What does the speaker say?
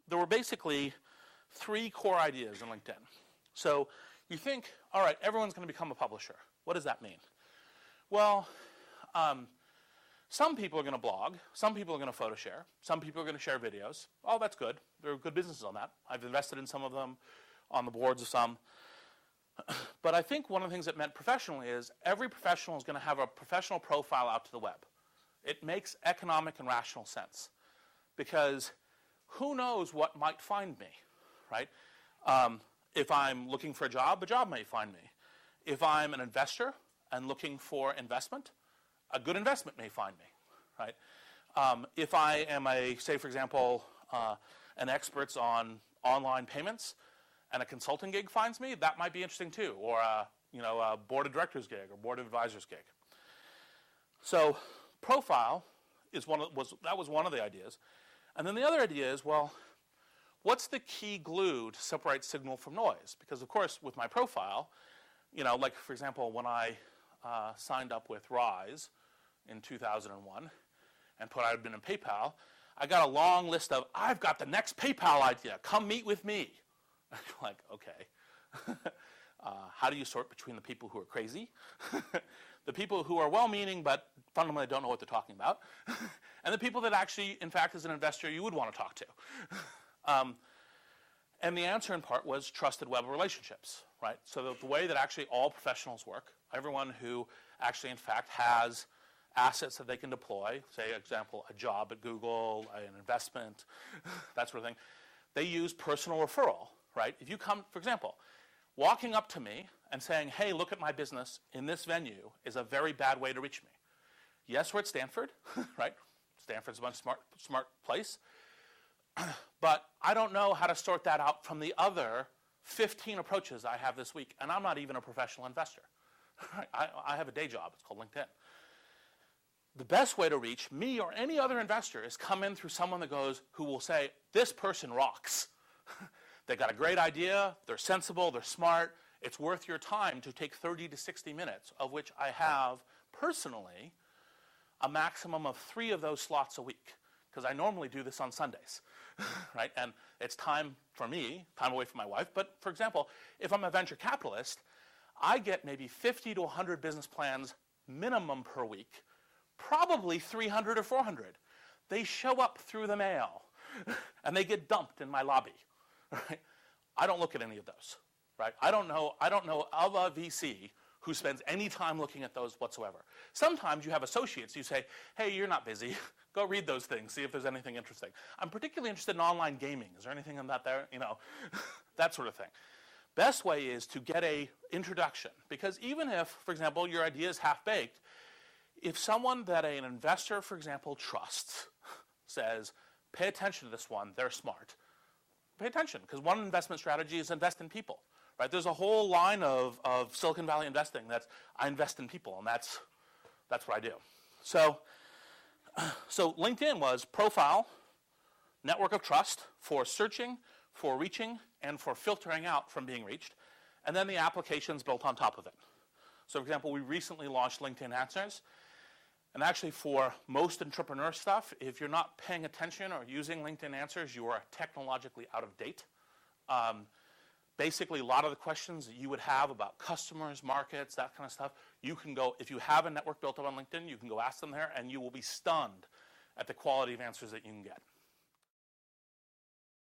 there were basically 3 core ideas in LinkedIn. So you think, all right, everyone's going to become a publisher. What does that mean? Well, some people are going to blog. Some people are going to photo share. Some people are going to share videos. Oh, that's good. There are good businesses on that. I've invested in some of them, on the boards of some. But I think one of the things it meant professionally is every professional is going to have a professional profile out to the web. It makes economic and rational sense because who knows what might find me, right? If I'm looking for a job may find me. If I'm an investor and looking for investment, a good investment may find me, right? If I am say for example, an expert on online payments and a consulting gig finds me, that might be interesting too, or a board of directors gig or board of advisors gig. So profile was one of the ideas. And then the other idea is, well, what's the key glue to separate signal from noise? Because of course, with my profile, like for example, when I signed up with Rise in 2001 and put I'd been in PayPal, I got a long list of, I've got the next PayPal idea, come meet with me. Like, okay. How do you sort between the people who are crazy, the people who are well-meaning but fundamentally don't know what they're talking about, and the people that actually, in fact, as an investor, you would want to talk to? And the answer in part was trusted web relationships, right? So the way that actually all professionals work, everyone who actually, in fact, has assets that they can deploy, say, example, a job at Google, an investment, that sort of thing, they use personal referral, right? If you come, for example, walking up to me and saying, hey, look at my business in this venue is a very bad way to reach me. Yes, we're at Stanford, right? Stanford's a much smart place. But I don't know how to sort that out from the other 15 approaches I have this week, and I'm not even a professional investor. I have a day job. It's called LinkedIn. The best way to reach me or any other investor is come in through someone who will say, this person rocks. They got a great idea. They're sensible. They're smart. It's worth your time to take 30 to 60 minutes, of which I have personally a maximum of 3 of those slots a week, because I normally do this on Sundays, right? And it's time for me, time away from my wife. But for example, if I'm a venture capitalist, I get maybe 50 to 100 business plans minimum per week, probably 300 or 400. They show up through the mail, and they get dumped in my lobby. Right? I don't look at any of those. Right? I don't know of a VC who spends any time looking at those whatsoever. Sometimes you have associates. You say, hey, you're not busy. Go read those things. See if there's anything interesting. I'm particularly interested in online gaming. Is there anything in that there? That sort of thing. Best way is to get a introduction. Because even if, for example, your idea is half-baked, if someone that an investor, for example, trusts says, pay attention to this one, they're smart, pay attention. Because one investment strategy is invest in people. Right? There's a whole line of Silicon Valley investing that's I invest in people, and that's what I do. So LinkedIn was profile, network of trust for searching, for reaching, and for filtering out from being reached, and then the applications built on top of it. So for example, we recently launched LinkedIn Answers, and actually for most entrepreneur stuff, if you're not paying attention or using LinkedIn Answers, you are technologically out of date. Basically, a lot of the questions that you would have about customers, markets, that kind of stuff, you can go, if you have a network built up on LinkedIn, you can go ask them there, and you will be stunned at the quality of answers that you can get.